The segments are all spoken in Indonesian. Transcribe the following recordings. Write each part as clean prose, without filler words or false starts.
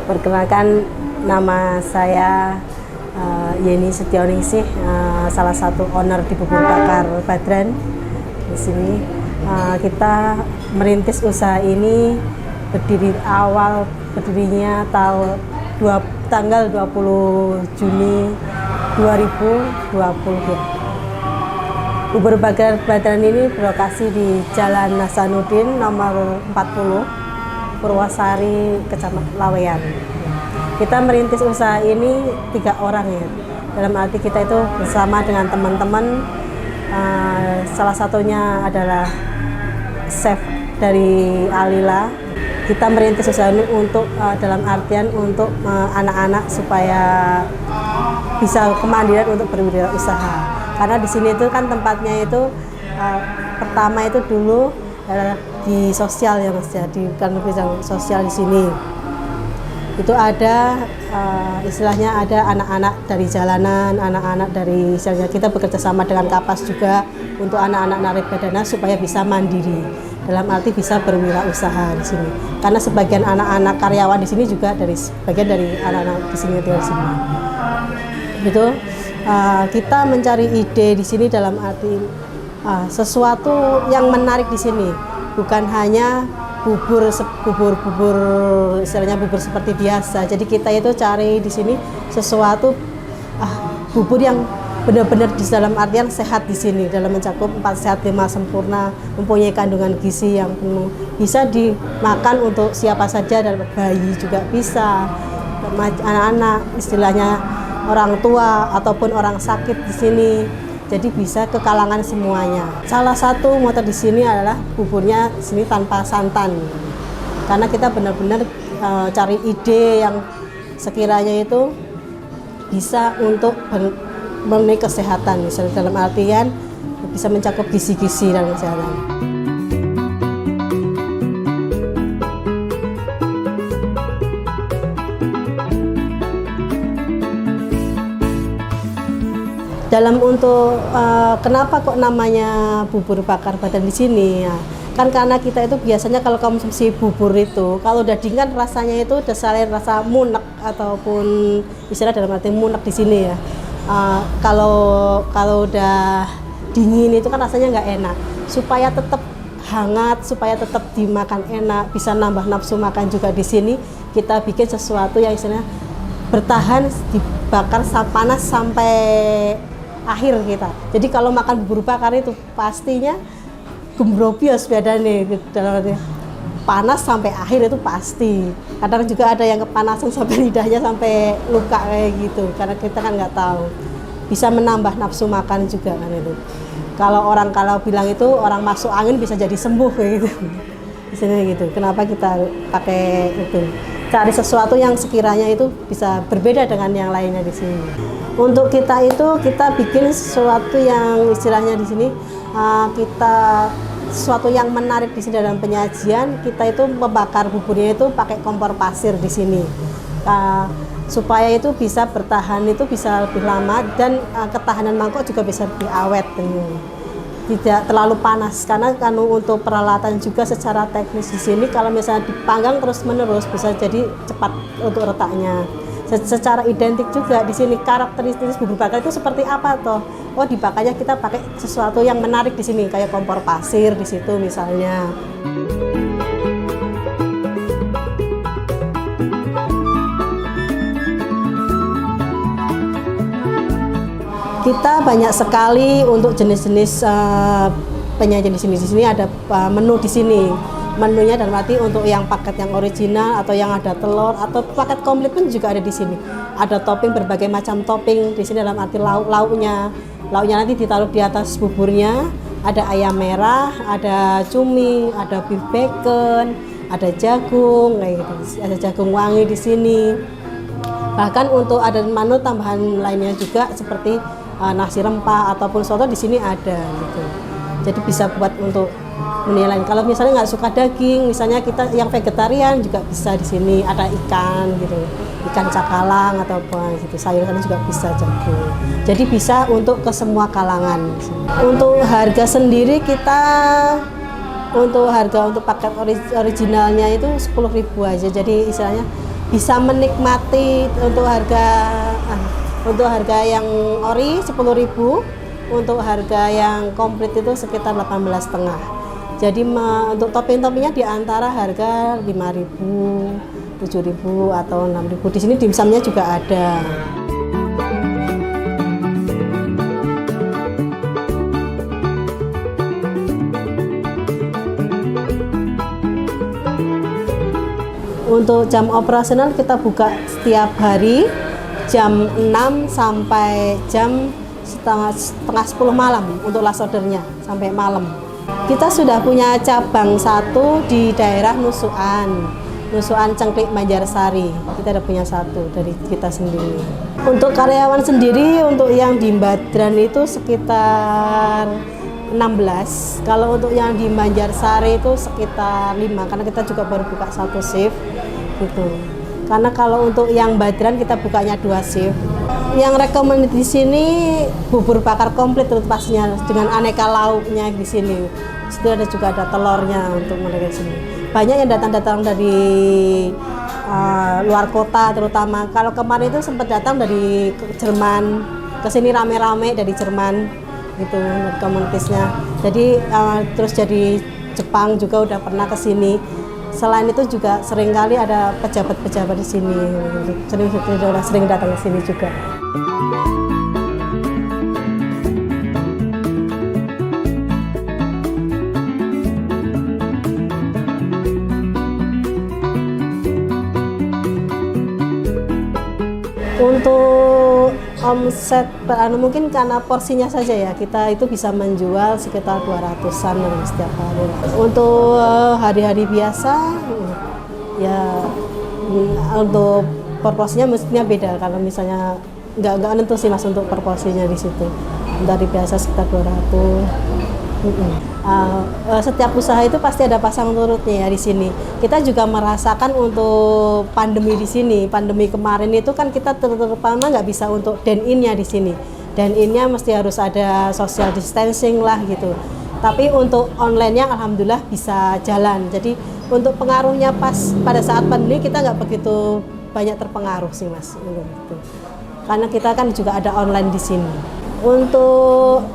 Perkenalkan, nama saya Yeni Setioningsi, salah satu owner di Bubur Bakar Badran. Di sini kita merintis usaha ini berdirinya tanggal 20 Juni 2020 ya. Bubur Bakar Badran ini berlokasi di Jalan Hasanuddin nomor 40, Purwosari, Kecamatan Laweyan. Kita merintis usaha ini 3 orang ya. Dalam arti kita itu bersama dengan teman-teman. Salah satunya adalah chef dari Alila. Kita merintis usaha ini untuk dalam artian untuk anak-anak supaya bisa kemandirian untuk berwirausaha. Karena di sini itu kan tempatnya itu pertama itu dulu di sosial ya Mas ya, di bidang sosial di sini. Itu ada istilahnya ada anak-anak dari jalanan, anak-anak dari misalnya kita bekerja sama dengan Kapas juga untuk anak-anak narapidana supaya bisa mandiri. Dalam arti bisa berwirausaha di sini. Karena sebagian anak-anak karyawan di sini juga bagian dari anak-anak di sini tinggal di sini. Gitu. Kita mencari ide di sini dalam arti sesuatu yang menarik di sini, bukan hanya bubur istilahnya bubur seperti biasa. Jadi kita itu cari di sini sesuatu bubur yang benar-benar di dalam artian sehat di sini, dalam mencakup 4 sehat 5 sempurna, mempunyai kandungan gizi yang penuh, bisa dimakan untuk siapa saja, dan bayi juga bisa, anak-anak istilahnya, orang tua ataupun orang sakit di sini. Jadi bisa ke kalangan semuanya. Salah satu motor di sini adalah buburnya di sini tanpa santan. Karena kita benar-benar cari ide yang sekiranya itu bisa untuk memenuhi kesehatan, misalnya dalam artian bisa mencakup gizi-gizi dan kesehatan. Dalam untuk kenapa kok namanya Bubur Bakar Badran di sini ya, kan karena kita itu biasanya kalau konsumsi bubur itu kalau udah dingin kan rasanya itu udah selain rasa munek ataupun istilah dalam arti munek di sini ya. Kalau udah dingin itu kan rasanya nggak enak. Supaya tetap hangat, supaya tetap dimakan enak, bisa nambah nafsu makan juga di sini, kita bikin sesuatu yang istilahnya bertahan dibakar panas sampai akhir kita. Jadi kalau makan bubur bakar itu pastinya gembrobios beda nih dalam arti panas sampai akhir itu pasti. Kadang juga ada yang kepanasan sampai lidahnya sampai luka kayak gitu. Karena kita kan nggak tahu. Bisa menambah nafsu makan juga kan itu. Kalau bilang itu orang masuk angin bisa jadi sembuh kayak gitu. Di sini gitu. Kenapa kita pakai itu? Cari sesuatu yang sekiranya itu bisa berbeda dengan yang lainnya di sini. Untuk kita bikin sesuatu yang istilahnya di sini sesuatu yang menarik di sini dalam penyajian. Kita itu membakar buburnya itu pakai kompor pasir di sini supaya itu bisa bertahan, itu bisa lebih lama, dan ketahanan mangkok juga bisa lebih awet, tidak terlalu panas. Karena untuk peralatan juga secara teknis di sini kalau misalnya dipanggang terus-menerus bisa jadi cepat untuk retaknya. Secara identik juga di sini karakteristik bubur bakar itu seperti apa toh? Oh, dibakarnya kita pakai sesuatu yang menarik di sini kayak kompor pasir di situ misalnya. Kita banyak sekali untuk jenis-jenis penyajian di sini. Di sini ada menu di sini. Menunya dalam arti untuk yang paket yang original atau yang ada telur atau paket komplit pun juga ada di sini. Ada topping, berbagai macam topping di sini dalam arti lauknya. Lauknya nanti ditaruh di atas buburnya. Ada ayam merah, ada cumi, ada beef bacon, ada jagung, kayak gitu. Ada jagung wangi di sini. Bahkan untuk ada menu tambahan lainnya juga seperti nasi rempah ataupun soto di sini ada gitu. Jadi bisa buat untuk menilai. Kalau misalnya nggak suka daging, misalnya kita yang vegetarian juga bisa di sini, ada ikan gitu, ikan cakalang atau apa gitu, sayuran juga bisa jagung. Jadi bisa untuk ke semua kalangan. Untuk harga sendiri kita untuk paket originalnya itu 10.000 aja. Jadi istilahnya bisa menikmati untuk harga yang ori 10.000, untuk harga yang komplit itu sekitar 18,5. Jadi untuk topping-toppingnya di antara harga 5.000, 7.000 atau 6.000. Di sini dimsumnya juga ada. Untuk jam operasional kita buka setiap hari jam 6 sampai jam setengah 10 malam untuk last ordernya sampai malam. Kita sudah punya cabang satu di daerah Nusukan Cengklik Banjarsari. Kita ada punya satu dari kita sendiri. Untuk karyawan sendiri, untuk yang di Badran itu sekitar 16. Kalau untuk yang di Banjarsari itu sekitar 5, karena kita juga baru buka satu shift gitu. Karena kalau untuk yang Badran kita bukanya 2 shift. Yang rekomendasi di sini bubur bakar komplit pastinya dengan aneka lauknya di sini. Situ ada juga ada telurnya untuk mereka di sini. Banyak yang datang dari luar kota terutama. Kalau kemarin itu sempat datang dari Jerman, ke sini rame-rame dari Jerman gitu komunitasnya. Jadi terus jadi Jepang juga udah pernah ke sini. Selain itu juga seringkali ada pejabat-pejabat di sini, sering datang ke sini juga. Untuk omset mungkin karena porsinya saja ya, kita itu bisa menjual sekitar 200-an setiap hari. Untuk hari-hari biasa ya untuk proporsinya mestinya beda. Kalau misalnya nggak nentu sih Mas untuk proporsinya di situ. Dari biasa sekitar 200. Setiap usaha itu pasti ada pasang surutnya ya di sini. Kita juga merasakan untuk pandemi di sini. Pandemi kemarin itu kan kita terutama nggak bisa untuk dine-in-nya di sini. Dine-in-nya mesti harus ada social distancing lah gitu. Tapi untuk online-nya alhamdulillah bisa jalan. Jadi untuk pengaruhnya pada saat pandemi kita nggak begitu banyak terpengaruh sih Mas. Gitu. Karena kita kan juga ada online di sini. Untuk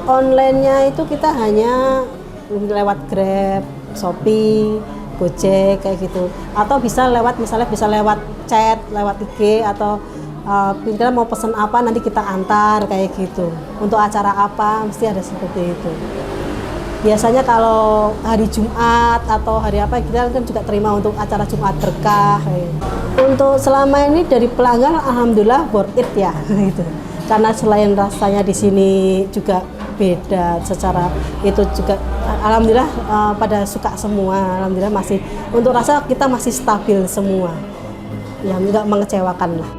online-nya itu kita hanya lewat Grab, Shopee, Gojek kayak gitu. Atau bisa lewat chat, lewat IG atau kita mau pesen apa nanti kita antar kayak gitu. Untuk acara apa mesti ada seperti itu. Biasanya kalau hari Jumat atau hari apa kita kan juga terima untuk acara Jumat berkah. Untuk selama ini dari pelanggan alhamdulillah worth it ya gitu. Karena selain rasanya di sini juga beda secara itu juga alhamdulillah pada suka semua, alhamdulillah masih untuk rasa kita masih stabil semua ya, nggak mengecewakan lah.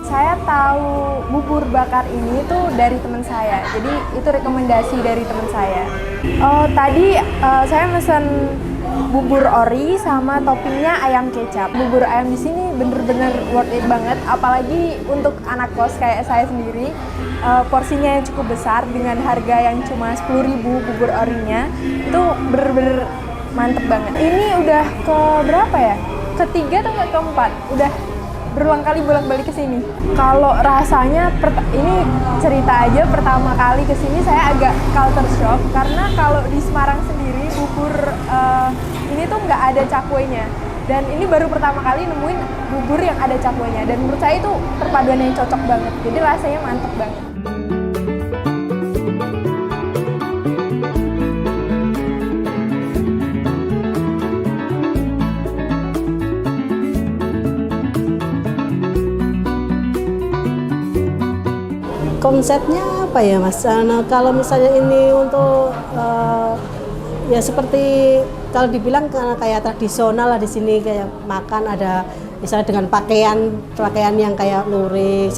Saya tahu bubur bakar ini tuh dari teman saya, jadi itu rekomendasi dari teman saya. Tadi saya mesen bubur ori sama toppingnya ayam kecap. Bubur ayam di sini bener-bener worth it banget, apalagi untuk anak kos kayak saya sendiri. Porsinya yang cukup besar dengan harga yang cuma 10.000 bubur orinya, itu bener-bener mantep banget. Ini udah ke berapa ya? Ketiga atau keempat? Udah berulang kali bolak-balik ke sini. Kalau rasanya ini cerita aja, pertama kali ke sini saya agak culture shock karena kalau di Semarang sendiri bubur ini tuh nggak ada cakwenya. Dan ini baru pertama kali nemuin bubur yang ada cakwenya dan menurut saya itu perpaduan yang cocok banget. Jadi rasanya mantep banget. Konsepnya apa ya Mas? Nah, kalau misalnya ini untuk ya seperti kalau dibilang kayak tradisional lah di sini, kayak makan ada misalnya dengan pakaian yang kayak lurik,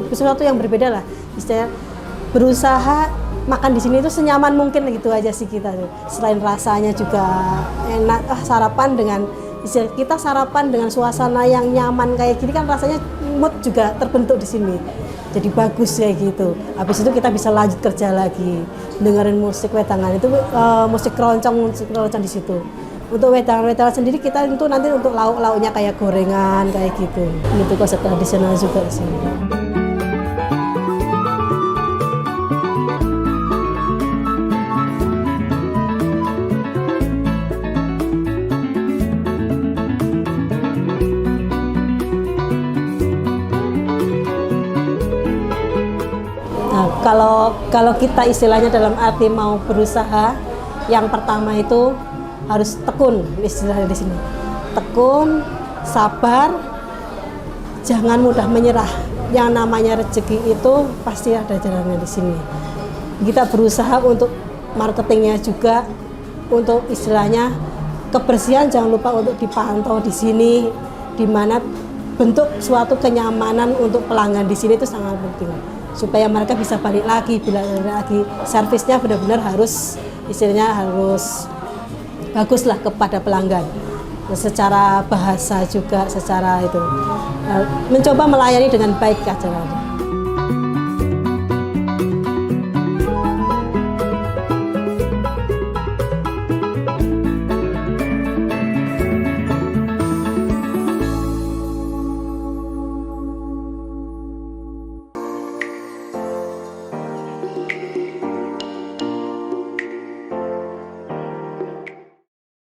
sesuatu yang berbeda lah. Istilahnya berusaha makan di sini itu senyaman mungkin gitu aja sih kita. Selain rasanya juga enak, sarapan dengan suasana yang nyaman kayak gini kan rasanya mood juga terbentuk di sini. Jadi bagus kayak gitu. Habis itu kita bisa lanjut kerja lagi, dengerin musik wedangan itu musik keroncong di situ. Untuk wedangan sendiri kita itu nanti untuk lauk-lauknya kayak gorengan kayak gitu. Itu konsep tradisional juga sih. Nah, kalau kita istilahnya dalam arti mau berusaha, yang pertama itu harus tekun, istilahnya di sini. Tekun, sabar, jangan mudah menyerah. Yang namanya rezeki itu pasti ada jalannya di sini. Kita berusaha untuk marketingnya juga, untuk istilahnya kebersihan jangan lupa untuk dipantau di sini, di mana bentuk suatu kenyamanan untuk pelanggan di sini itu sangat penting. Supaya mereka bisa balik lagi, servisnya benar-benar harus istilahnya harus baguslah kepada pelanggan. Secara bahasa juga, secara itu mencoba melayani dengan baik aja.